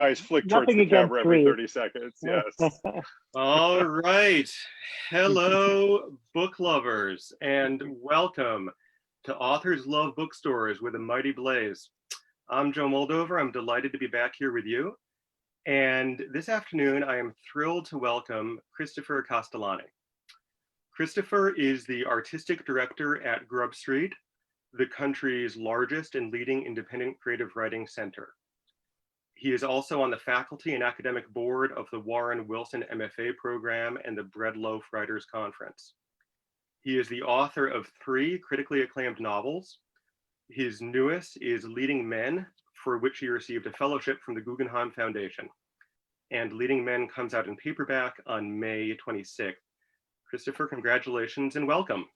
eyes flick towards Nothing the against camera every Greece. 30 seconds. Yes. All right. Hello, book lovers, and welcome to Authors Love Bookstores with a Mighty Blaze. I'm Joe Moldover. I'm delighted to be back here with you. And this afternoon, I am thrilled to welcome Christopher Castellani. Christopher is the artistic director at Grub Street, the country's largest and leading independent creative writing center. He is also on the faculty and academic board of the Warren Wilson MFA program and the Bread Loaf Writers Conference. He is the author of 3 critically acclaimed novels. His newest is Leading Men, for which he received a fellowship from the Guggenheim Foundation. And Leading Men comes out in paperback on May 26th. Christopher, congratulations and welcome.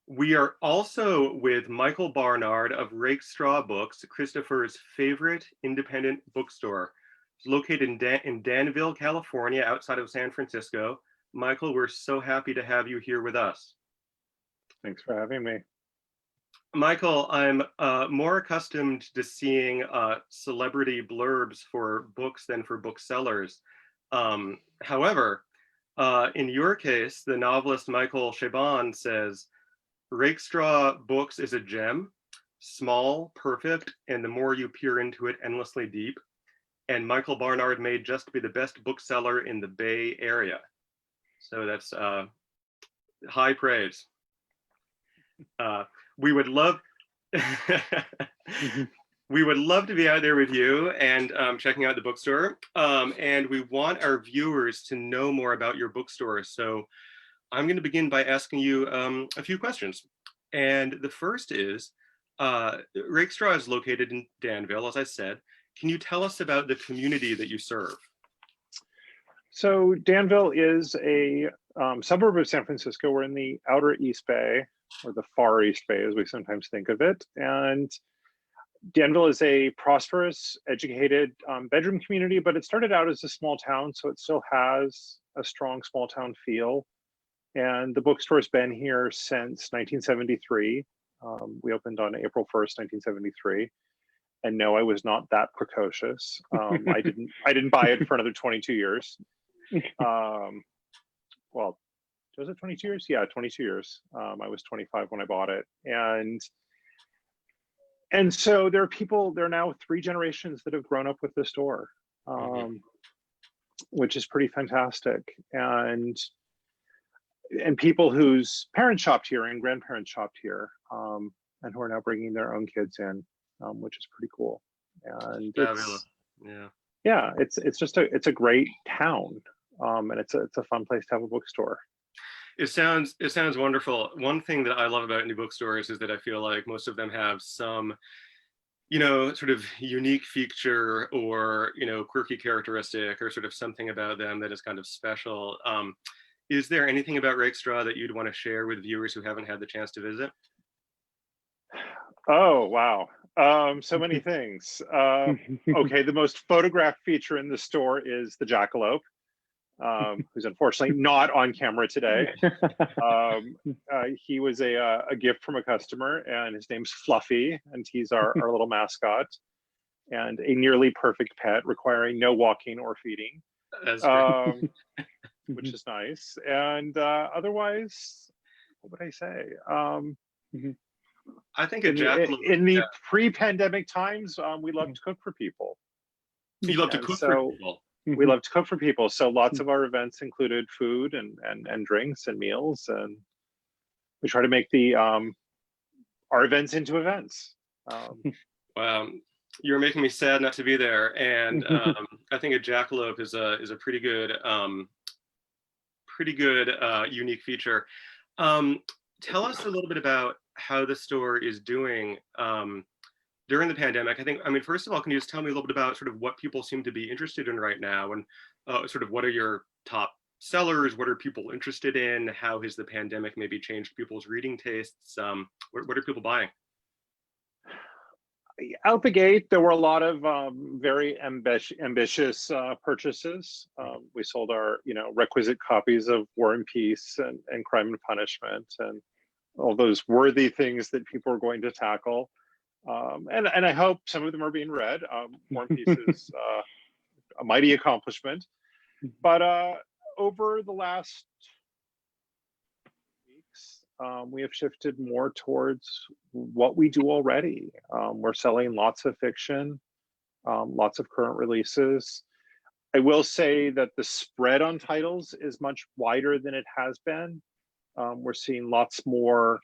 We are also with Michael Barnard of Rakestraw Books, Christopher's favorite independent bookstore. It's located in Danville, California, outside of San Francisco. Michael, we're so happy to have you here with us. Thanks for having me. Michael, I'm more accustomed to seeing celebrity blurbs for books than for booksellers. However, in your case, the novelist Michael Chabon says, Rakestraw Books is a gem, small, perfect, and the more you peer into it, endlessly deep. And Michael Barnard may just be the best bookseller in the Bay Area. So that's high praise. We would love we would love to be out there with you and checking out the bookstore. And we want our viewers to know more about your bookstore. So I'm going to begin by asking you a few questions. And the first is, Rakestraw is located in Danville, as I said. Can you tell us about the community that you serve? So Danville is a suburb of San Francisco. We're in the outer East Bay, or the far East Bay, as we sometimes think of it. And Danville is a prosperous, educated bedroom community, but it started out as a small town, so it still has a strong small town feel. And the bookstore's been here since 1973. We opened on April 1st, 1973. And no, I was not that precocious. I didn't buy it for another 22 years. Well, was it 22 years? Yeah, 22 years. I was 25 when I bought it. And so there are now 3 generations that have grown up with the store, which is pretty fantastic. And people whose parents shopped here and grandparents shopped here, and who are now bringing their own kids in, which is pretty cool. And it's a great town, and it's a fun place to have a bookstore. It sounds wonderful. One thing that I love about new bookstores is that I feel like most of them have some, sort of unique feature or, quirky characteristic or sort of something about them that is kind of special. Is there anything about Rakestraw that you'd want to share with viewers who haven't had the chance to visit? Oh, wow. So many things. Okay, the most photographed feature in the store is the jackalope, who's unfortunately not on camera today. He was a gift from a customer, and his name's Fluffy, and he's our little mascot, and a nearly perfect pet requiring no walking or feeding. That's great. Which is nice. And otherwise, what would I say? I think a jackalope. In the pre-pandemic times, we love to cook for people. You love to cook for people. We love to cook for people. So lots of our events included food and drinks and meals, and we try to make our events into events. Wow. You're making me sad not to be there, and I think a jackalope is a pretty good unique feature. Tell us a little bit about how the store is doing during the pandemic. First of all, can you just tell me a little bit about sort of what people seem to be interested in right now, and sort of what are your top sellers? What are people interested in? How has the pandemic maybe changed people's reading tastes? What are people buying? Out the gate, there were a lot of very ambitious purchases. We sold our, requisite copies of War and Peace and Crime and Punishment, and all those worthy things that people were going to tackle. And I hope some of them are being read. War and Peace is a mighty accomplishment. But over the last weeks, we have shifted more towards what we do already. We're selling lots of fiction, lots of current releases. I will say that the spread on titles is much wider than it has been. We're seeing lots more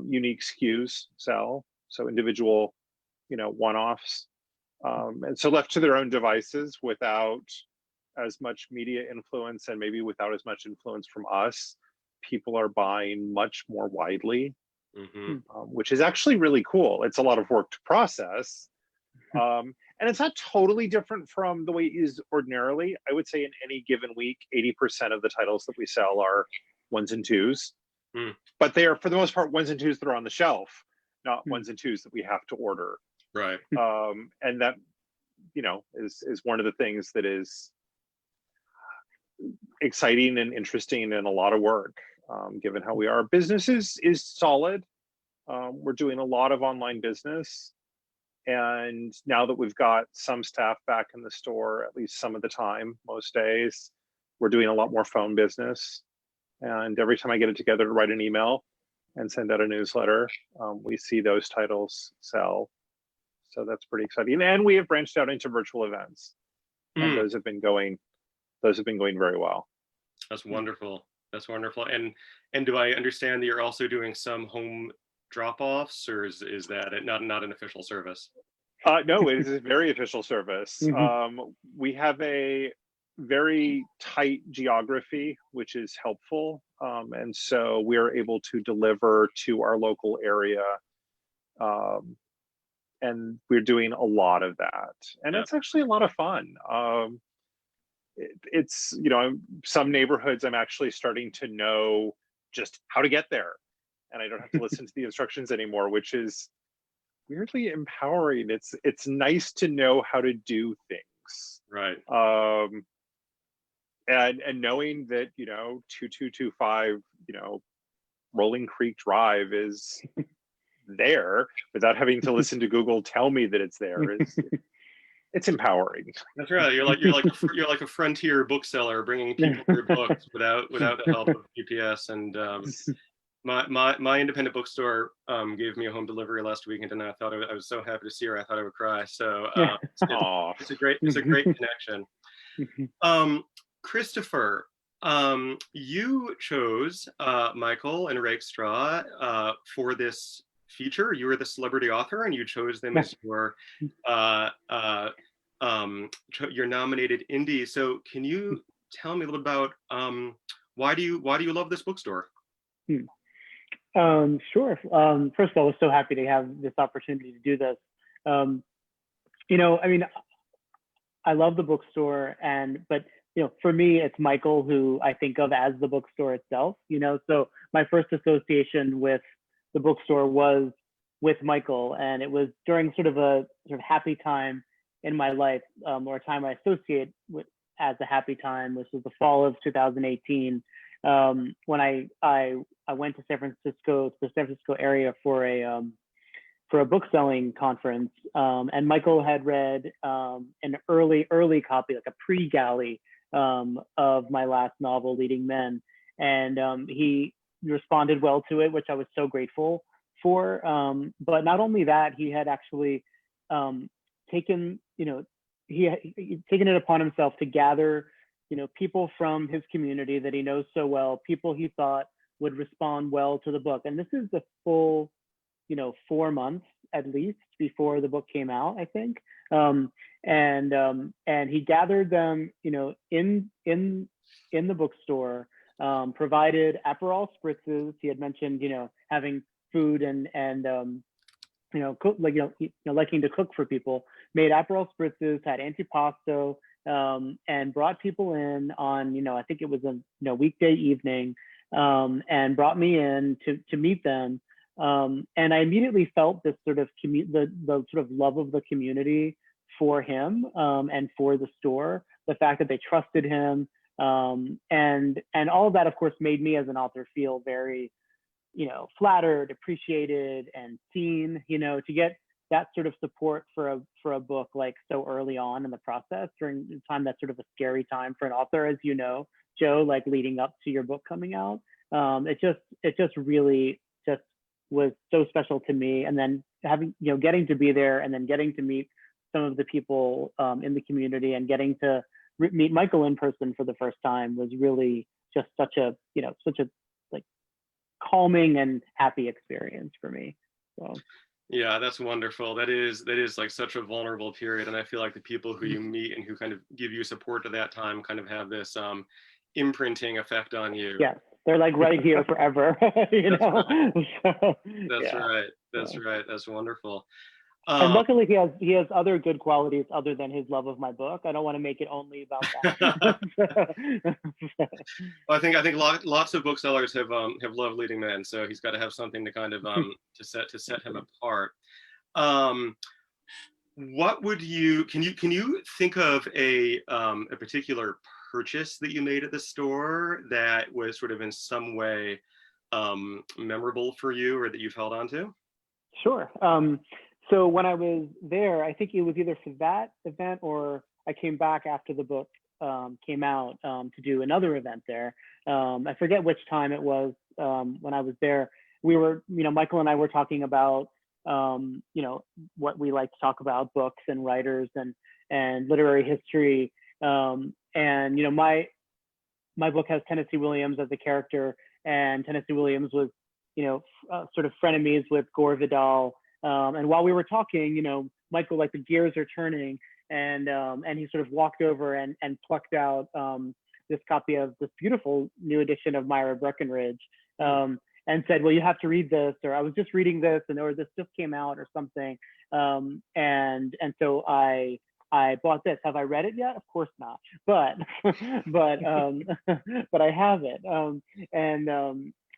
unique SKUs sell, so individual, one-offs. And so left to their own devices without as much media influence and maybe without as much influence from us, people are buying much more widely, which is actually really cool. It's a lot of work to process. And it's not totally different from the way it is ordinarily. I would say in any given week, 80% of the titles that we sell are ones and twos, but they are, for the most part, ones and twos that are on the shelf, not ones and twos that we have to order. Right. And that, is one of the things that is exciting and interesting and a lot of work, given how we are. Business is solid. We're doing a lot of online business. And now that we've got some staff back in the store, at least some of the time, most days, we're doing a lot more phone business. And every time I get it together to write an email and send out a newsletter, we see those titles sell. So that's pretty exciting. And we have branched out into virtual events. And those have been going very well. That's wonderful. That's wonderful. And do I understand that you're also doing some home drop-offs, or is that not an official service? No, it is a very official service. We have a very tight geography, which is helpful. And so we're able to deliver to our local area. And we're doing a lot of that. And it's actually a lot of fun. It's, some neighborhoods I'm actually starting to know just how to get there. And I don't have to listen to the instructions anymore, which is weirdly empowering. It's nice to know how to do things. Right. And knowing that, 2225, Rolling Creek Drive is there without having to listen to Google tell me that it's there it's empowering. That's right. You're like a frontier bookseller bringing people their books without the help of GPS. And my independent bookstore gave me a home delivery last weekend, and I was so happy to see her. I thought I would cry. So it's a great connection. Christopher, you chose Michael and Rakestraw for this feature. You were the celebrity author, and you chose them as your nominated indie. So can you tell me a little about why do you love this bookstore? Sure. First of all, I was so happy to have this opportunity to do this. I love the bookstore, but for me, it's Michael who I think of as the bookstore itself. So my first association with the bookstore was with Michael, and it was during sort of happy time in my life, or a time I associate with as a happy time, which was the fall of 2018, when I went to the San Francisco area for a book selling conference, and Michael had read an early copy, like a pre-galley of my last novel, Leading Men, and he responded well to it, which I was so grateful for. But not only that, he had actually taken it upon himself to gather people from his community that he knows so well, people he thought would respond well to the book. And this is the full 4 months at least before the book came out, I think. And he gathered them in the bookstore, provided Aperol spritzes. He had mentioned having food and cook, liking to cook for people, made Aperol spritzes, had antipasto, and brought people in on I think it was a weekday evening, and brought me in to meet them. And I immediately felt this sort of the sort of love of the community for him, and for the store, the fact that they trusted him, and all of that, of course, made me as an author feel very flattered, appreciated, and seen. To get that sort of support for a book like so early on in the process, during the time that's sort of a scary time for an author, as you know, Joe, like leading up to your book coming out. It just really just was so special to me. And then having, getting to be there and then getting to meet some of the people in the community and getting to meet Michael in person for the first time was really just such a like calming and happy experience for me. So. Yeah, that's wonderful. That is like such a vulnerable period, and I feel like the people who you meet and who kind of give you support at that time kind of have this imprinting effect on you. Yeah, they're like right here forever. That's know. Right. So, That's yeah. right. That's right. That's wonderful. And luckily, he has other good qualities other than his love of my book. I don't want to make it only about that. I think lots of booksellers have loved leading men, so he's got to have something to kind of to set him apart. What would you can you think of a particular purchase that you made at the store that was sort of in some way memorable for you, or that you've held on to? Sure. So when I was there, I think it was either for that event or I came back after the book came out to do another event there. I forget which time it was when I was there. We were, Michael and I were talking about, what we like to talk about, books and writers and literary history. And, my book has Tennessee Williams as a character, and Tennessee Williams was, sort of frenemies with Gore Vidal. And while we were talking, Michael, like the gears are turning, and he sort of walked over and plucked out this copy of this beautiful new edition of Myra Breckenridge, and said, well, you have to read this, or I was just reading this, or this just came out or something. And so I bought this. Have I read it yet? Of course not, but but I have it.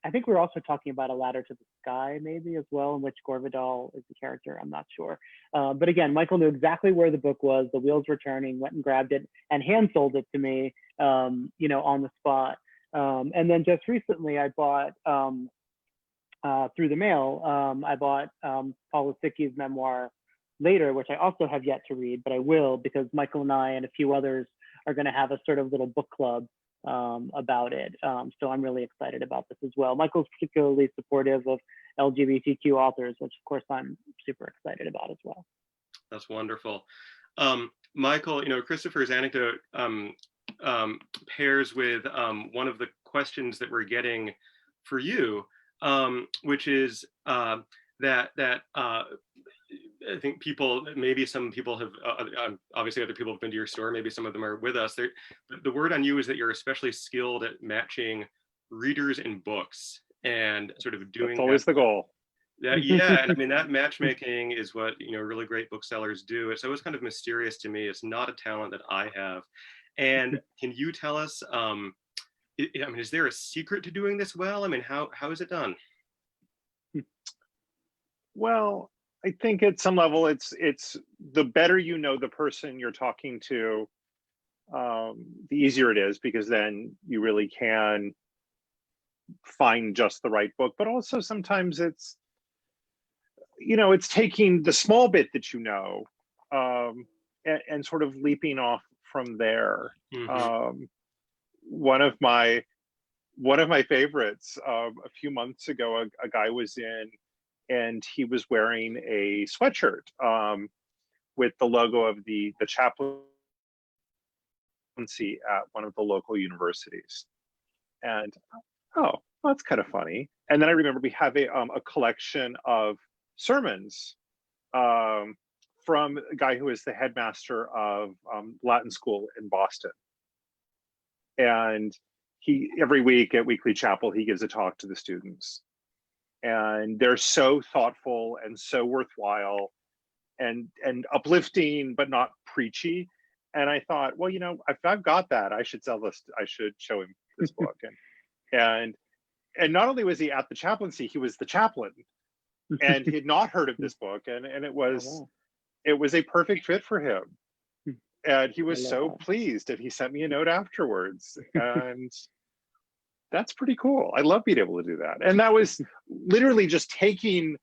I think we were also talking about A Ladder to the Sky, maybe, as well, in which Gore Vidal is the character. I'm not sure. But again, Michael knew exactly where the book was. The wheels were turning, went and grabbed it and hand sold it to me, on the spot. And then just recently, I bought, through the mail, I bought Paul Lisicki's memoir, Later, which I also have yet to read, but I will, because Michael and I and a few others are going to have a sort of little book club about it. So I'm really excited about this as well. Michael's particularly supportive of LGBTQ authors, which of course I'm super excited about as well. That's wonderful. Michael, Christopher's anecdote pairs with one of the questions that we're getting for you, which is that I think maybe some people have, obviously other people have been to your store, maybe some of them are with us. The word on you is that you're especially skilled at matching readers and books, and sort of doing That's always the goal. Yeah, and I mean, that matchmaking is what, really great booksellers do. It's always kind of mysterious to me. It's not a talent that I have. And can you tell us, is there a secret to doing this well? I mean, how is it done? Well, I think at some level, it's the better you know the person you're talking to, the easier it is, because then you really can find just the right book. But also sometimes it's, it's taking the small bit that and sort of leaping off from there. Mm-hmm. One of my favorites, a few months ago, a guy was in, and he was wearing a sweatshirt with the logo of the chaplaincy at one of the local universities. And oh, that's kind of funny. And then I remember we have a collection of sermons from a guy who is the headmaster of Latin school in Boston. And he, every week at Weekly Chapel, he gives a talk to the students. And they're so thoughtful and so worthwhile and uplifting, but not preachy. And I thought, well, if I've got that, I should sell this. I should show him this book. And not only was he at the chaplaincy, he was the chaplain, and he had not heard of this book, and it was a perfect fit for him. And he was so pleased, and he sent me a note afterwards. And that's pretty cool. I love being able to do that. And that was literally just taking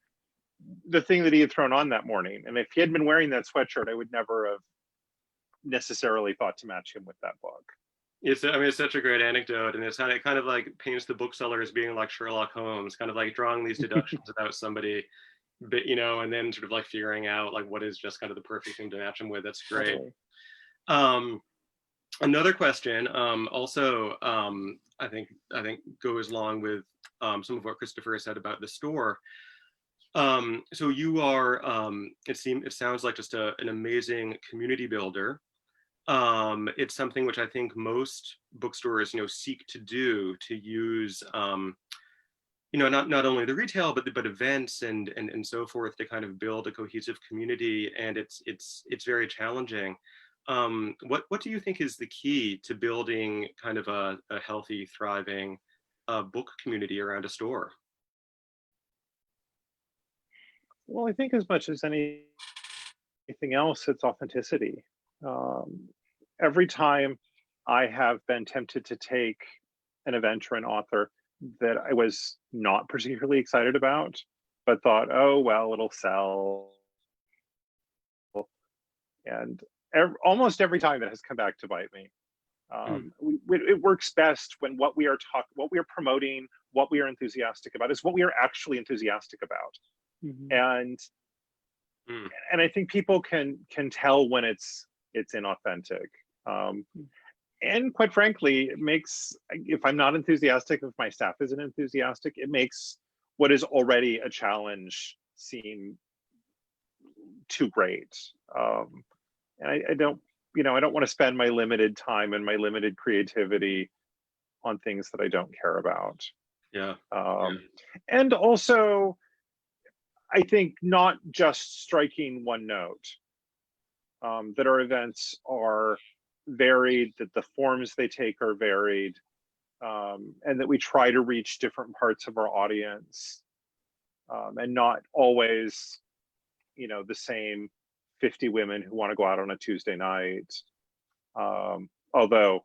the thing that he had thrown on that morning. And if he had been wearing that sweatshirt, I would never have necessarily thought to match him with that book. It's such a great anecdote, and it kind of like paints the bookseller as being like Sherlock Holmes, kind of like drawing these deductions about somebody, but and then sort of like figuring out like what is just kind of the perfect thing to match him with. That's great. Totally. Another question, also, I think goes along with some of what Christopher said about the store. So you are, it sounds like just an amazing community builder. It's something which I think most bookstores, seek to do, to use, not only the retail, but events and so forth, to kind of build a cohesive community. And it's very challenging. What do you think is the key to building kind of a healthy, thriving book community around a store? Well, I think as much as anything else, it's authenticity. Every time I have been tempted to take an event or an author that I was not particularly excited about, but thought, oh, well, it'll sell. And almost every time it has come back to bite me. It works best when what we are promoting, what we are enthusiastic about, is what we are actually enthusiastic about. And I think people can tell when it's inauthentic. And quite frankly, it makes, if I'm not enthusiastic, if my staff isn't enthusiastic, it makes what is already a challenge seem too great. And I don't want to spend my limited time and my limited creativity on things that I don't care about. Yeah. And also, I think not just striking one note, that our events are varied, that the forms they take are varied, and that we try to reach different parts of our audience, and not always, the same 50 women who want to go out on a Tuesday night. Although,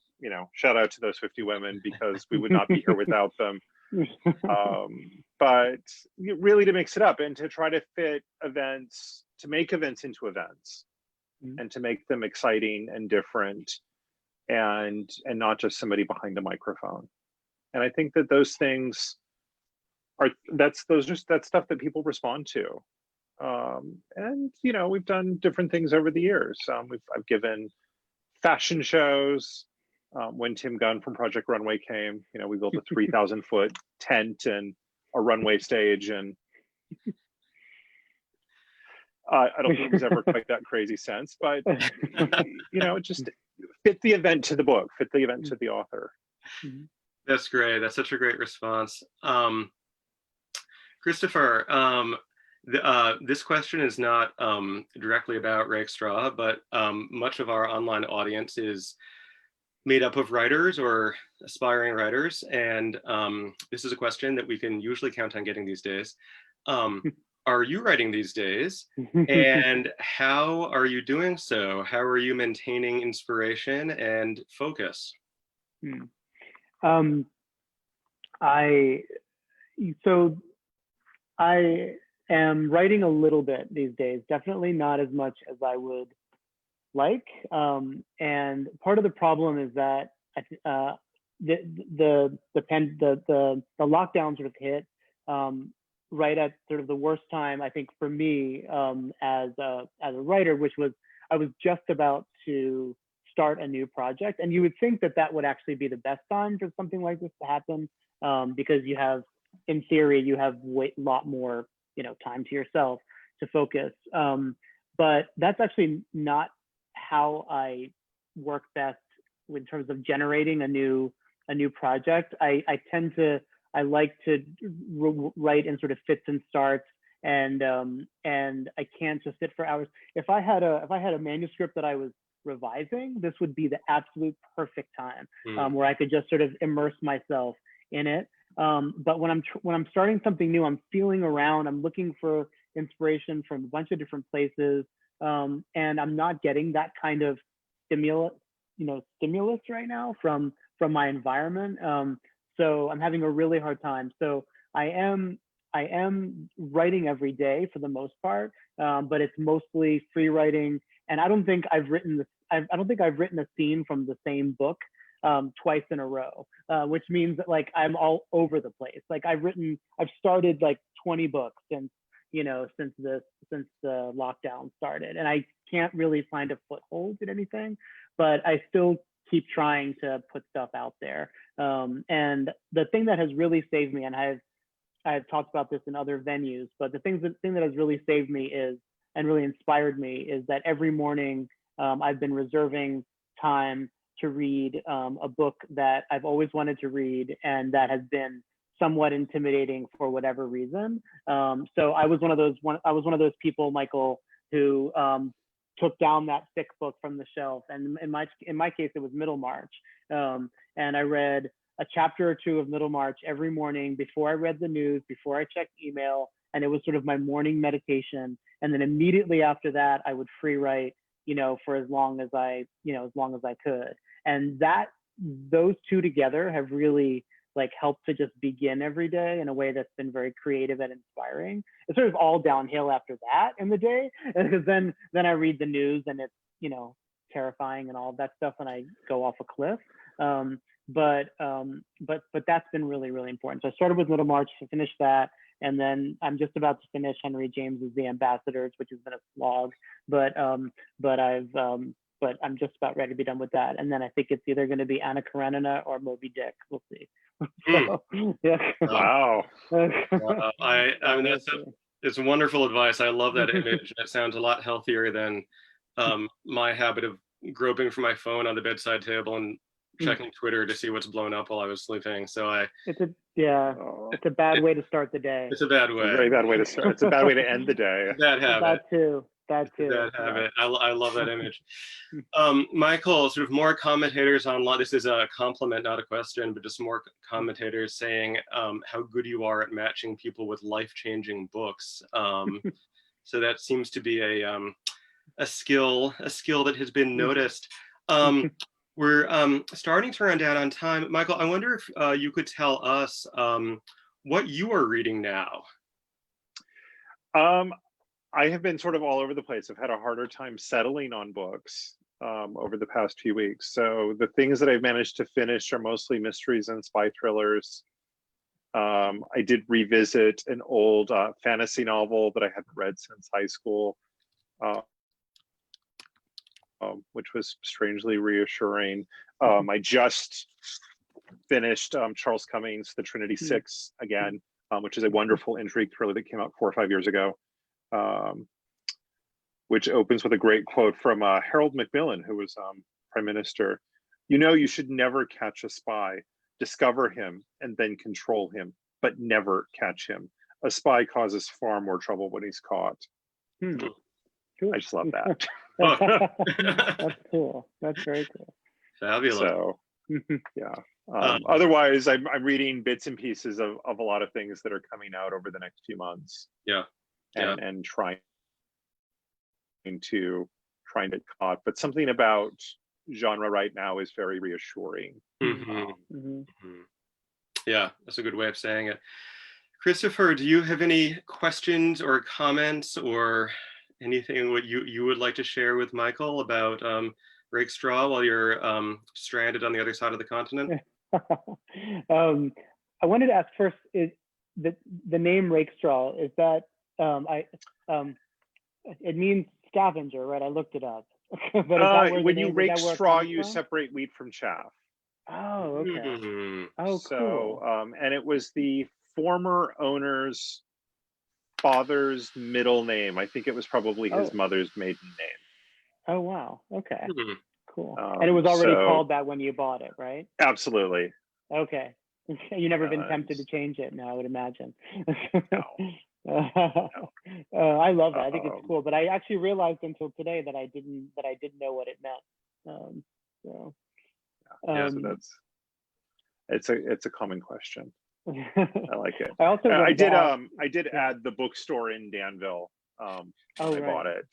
shout out to those 50 women, because we would not be here without them. But really to mix it up and to try to fit events, to make events into events, and to make them exciting and different, and not just somebody behind a microphone. And I think that those things that's stuff that people respond to. And we've done different things over the years. I've given fashion shows. When Tim Gunn from Project Runway came, we built a 3,000 foot tent and a runway stage, and I don't think it was ever quite that crazy sense, but it just fit the event to the book, fit the event to the author. That's great. That's such a great response. Christopher, this question is not directly about Rakestraw, but much of our online audience is made up of writers or aspiring writers. And this is a question that we can usually count on getting these days. Are you writing these days? And how are you doing so? How are you maintaining inspiration and focus? I am writing a little bit these days, definitely not as much as I would like. And part of the problem is that the lockdown sort of hit right at sort of the worst time, I think, for me, as a writer, which was, I was just about to start a new project. And you would think that that would actually be the best time for something like this to happen, because you have, in theory, you have a lot more, time to yourself to focus. But that's actually not how I work best in terms of generating a new project. I like to write in sort of fits and starts, and I can't just sit for hours. If I had a manuscript that I was revising, this would be the absolute perfect time, where I could just sort of immerse myself in it. But when I'm starting something new, I'm feeling around, I'm looking for inspiration from a bunch of different places, and I'm not getting that kind of stimulus right now from my environment. So I'm having a really hard time. So I am I am writing every day for the most part, but it's mostly free writing. And I don't think I've written this. I don't think I've written a scene from the same book twice in a row, which means that like I'm all over the place. Like I've started like 20 books since the lockdown started, and I can't really find a foothold in anything, but I still keep trying to put stuff out there. And the thing that has really saved me, and I've talked about this in other venues, but the thing that has really saved me and really inspired me is that every morning I've been reserving time to read a book that I've always wanted to read and that has been somewhat intimidating for whatever reason. So I was one of those people, Michael, who took down that thick book from the shelf. And in my case, it was Middlemarch. And I read a chapter or two of Middlemarch every morning before I read the news, before I checked email, and it was sort of my morning meditation. And then immediately after that, I would free write, for as long as I could. And those two together have really like helped to just begin every day in a way that's been very creative and inspiring. It's sort of all downhill after that in the day, because then I read the news and it's terrifying and all that stuff, and I go off a cliff. But that's been really, really important. So I started with Middlemarch to finish that, and then I'm just about to finish Henry James's The Ambassadors, which has been a slog. But I'm just about ready to be done with that. And then I think it's either going to be Anna Karenina or Moby Dick. We'll see. So, yeah. Wow. I mean, it's wonderful advice. I love that image. It sounds a lot healthier than my habit of groping for my phone on the bedside table and checking Twitter to see what's blown up while I was sleeping. So it's a bad way to start the day. It's a bad way. It's a very bad way to start. It's a bad way to end the day. Bad habit. That too. Bad habit. I love that image. Michael, sort of more commentators online. This is a compliment, not a question, but just more commentators saying how good you are at matching people with life-changing books. So that seems to be a skill that has been noticed. We're starting to run down on time. Michael, I wonder if you could tell us what you are reading now. I have been sort of all over the place. I've had a harder time settling on books over the past few weeks. So the things that I've managed to finish are mostly mysteries and spy thrillers. I did revisit an old fantasy novel that I hadn't read since high school, which was strangely reassuring. I just finished Charles Cummings' The Trinity Six again, which is a wonderful intrigue thriller that came out 4 or 5 years ago, which opens with a great quote from Harold Macmillan, who was Prime Minister. You should never catch a spy. Discover him and then control him, but never catch him. A spy causes far more trouble when he's caught. Cool. I just love that. That's cool. That's very cool. Fabulous. So, yeah. Otherwise, I'm reading bits and pieces of a lot of things that are coming out over the next few months. And trying to get caught. But something about genre right now is very reassuring. Yeah, that's a good way of saying it. Christopher, do you have any questions or comments or anything what you would like to share with Michael about Rakestraw while you're stranded on the other side of the continent? I wanted to ask first, is the name Rakestraw, is that it means scavenger, right? I looked it up. But when you rake straw, you separate wheat from chaff. Oh, okay. Oh, so, cool. And it was the former owner's father's middle name. I think it was probably his mother's maiden name. Oh, wow. Okay. Cool. And it was already called that when you bought it, right? Absolutely. Okay. You never been tempted to change it? No, I would imagine. No. I love that. I think it's cool, but I actually realized until today that I didn't know what it meant. So that's it's a common question. I like it. I did add the bookstore in Danville when I bought it,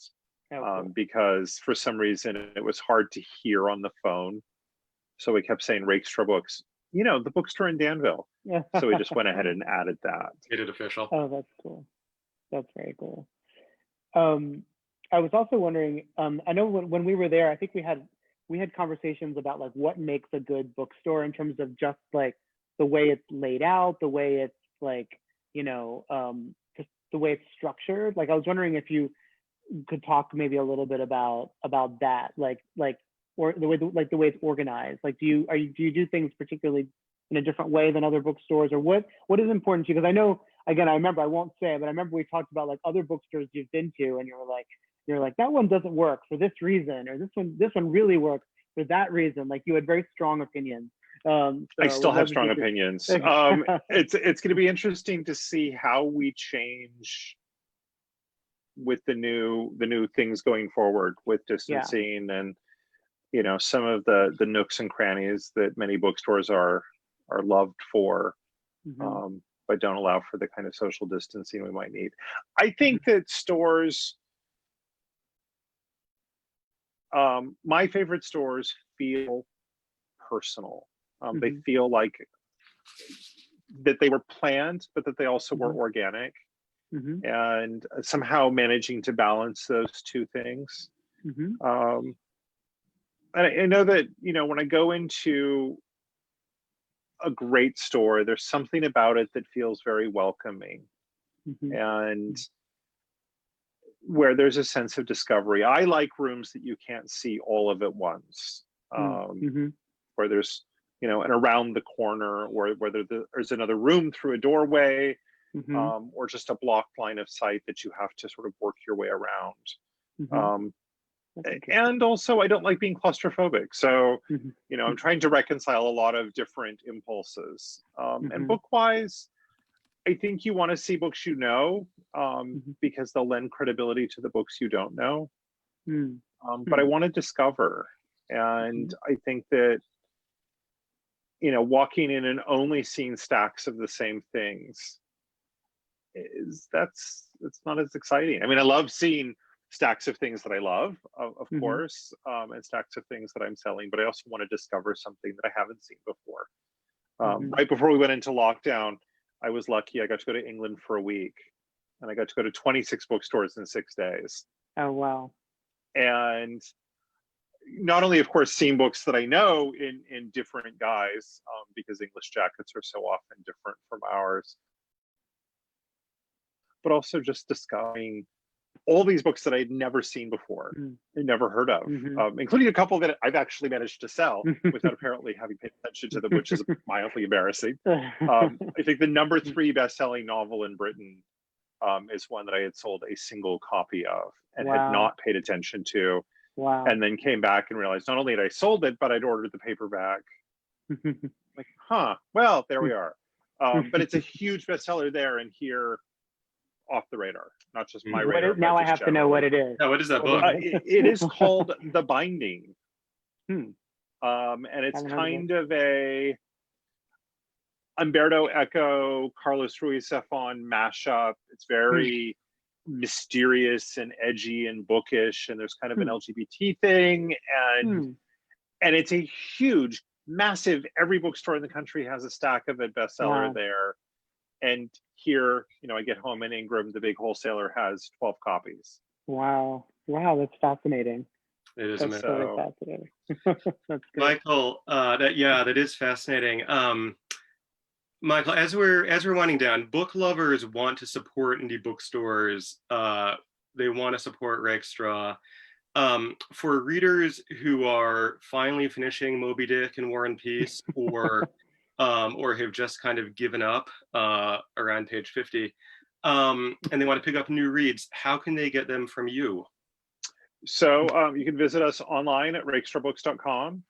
cool. because for some reason it was hard to hear on the phone, so we kept saying Rakestraw Books, the bookstore in Danville. So we just went ahead and added that. Made it official. Oh, that's cool. That's very cool. I was also wondering, I know when we were there, I think we had conversations about like what makes a good bookstore in terms of just like the way it's laid out, the way it's like, just the way it's structured. Like I was wondering if you could talk maybe a little bit about that, or the way it's organized. Like, do you do things particularly in a different way than other bookstores, or what is important to you? Because I know, again, I remember, I won't say, but I remember we talked about like other bookstores you've been to, and you're like, that one doesn't work for this reason, or this one really works for that reason. Like you had very strong opinions. So I still have strong opinions. It's going to be interesting to see how we change with the new things going forward with distancing and some of the nooks and crannies that many bookstores are loved for, but don't allow for the kind of social distancing we might need. I think that stores, my favorite stores feel personal. They feel like that they were planned, but that they also were organic, and somehow managing to balance those two things. And I know that, when I go into a great store, there's something about it that feels very welcoming, and where there's a sense of discovery. I like rooms that you can't see all of at once, where there's, and around the corner, or whether there's another room through a doorway, or just a blocked line of sight that you have to sort of work your way around. And also, I don't like being claustrophobic. So, I'm trying to reconcile a lot of different impulses. And book-wise, I think you want to see books because they'll lend credibility to the books you don't know. But I want to discover. And I think that, walking in and only seeing stacks of the same things it's not as exciting. I mean, I love seeing stacks of things that I love, of course, and stacks of things that I'm selling, but I also want to discover something that I haven't seen before. Right before we went into lockdown, I was lucky. I got to go to England for a week, and I got to go to 26 bookstores in 6 days. Oh, wow. And not only, of course, seeing books that I know in different guise, because English jackets are so often different from ours, but also just discovering all these books that I'd never seen before, and never heard of, including a couple that I've actually managed to sell without apparently having paid attention to them, which is mildly embarrassing. I think the number 3 best-selling novel in Britain is one that I had sold a single copy of and had not paid attention to. And then came back and realized not only had I sold it, but I'd ordered the paperback. Like, well, there we are. But it's a huge bestseller there, and here off the radar, not just my radar. Now I have to know what it is. What is that book? It is called The Binding. And it's kind of a Umberto Eco, Carlos Ruiz Zafón mashup. It's very mysterious and edgy and bookish, and there's kind of an LGBT thing, and it's a huge, massive, every bookstore in the country has a stack of it bestseller there. And here, I get home and Ingram, the big wholesaler, has 12 copies. Wow, that's fascinating. It is amazing. Really fascinating. That's good. Michael, that is fascinating. Michael, as we're winding down, book lovers want to support indie bookstores. They want to support Rakestraw. For readers who are finally finishing Moby Dick and War and Peace, or have just kind of given up around page 50, and they want to pick up new reads, how can they get them from you? So you can visit us online at rakestrawbooks.com.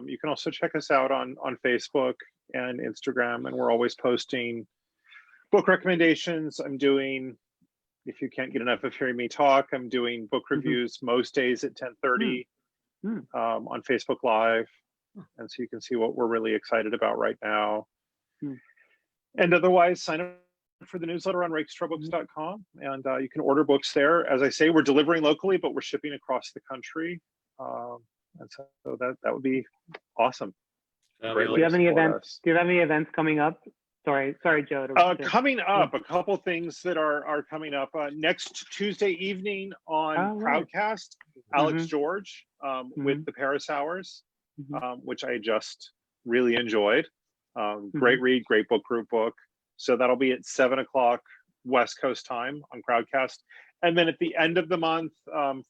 You can also check us out on Facebook and Instagram, and we're always posting book recommendations. I'm doing, if you can't get enough of hearing me talk, I'm doing book reviews most days at 10:30 on Facebook Live. And so you can see what we're really excited about right now. And otherwise, sign up for the newsletter on rakestrawbooks.com, and you can order books there. As I say, we're delivering locally, but we're shipping across the country. And so that would be awesome. Great Do way you to have any support events? us. Do you have any events coming up? Sorry, Joe. Coming up, a couple things that are coming up. Next Tuesday evening on Oh, right. Crowdcast, Alex Mhm. George with Mhm. the Paris Hours, Mhm. which I just really enjoyed. Great Mhm. read, great group book. So that'll be at 7 o'clock West Coast time on Crowdcast. And then at the end of the month,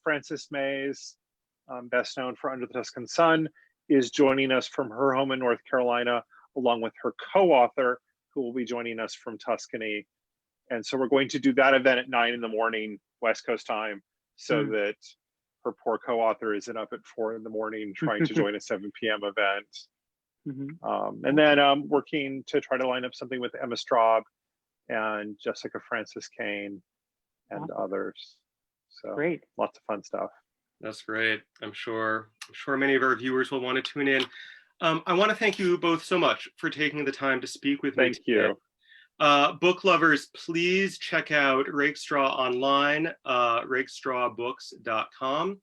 Frances Mays, best known for Under the Tuscan Sun, is joining us from her home in North Carolina, along with her co-author, who will be joining us from Tuscany. And so we're going to do that event at 9 in the morning, West Coast time, so that her poor co-author isn't up at 4 in the morning trying to join a 7 p.m. event. And then working to try to line up something with Emma Straub and Jessica Francis Kane and others. So Great. Lots of fun stuff. That's great. I'm sure many of our viewers will want to tune in. I want to thank you both so much for taking the time to speak with me Thank today. you. Book lovers, please check out Rakestraw online, rakestrawbooks.com.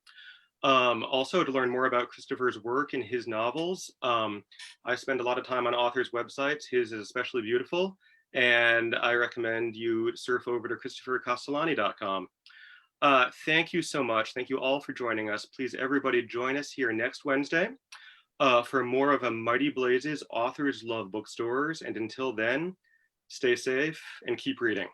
Also, to learn more about Christopher's work and his novels, I spend a lot of time on authors' websites. His is especially beautiful, and I recommend you surf over to christophercastellani.com. Thank you so much. Thank you all for joining us. Please, everybody, join us here next Wednesday for more of a Mighty Blazes Authors Love Bookstores. And until then, stay safe and keep reading.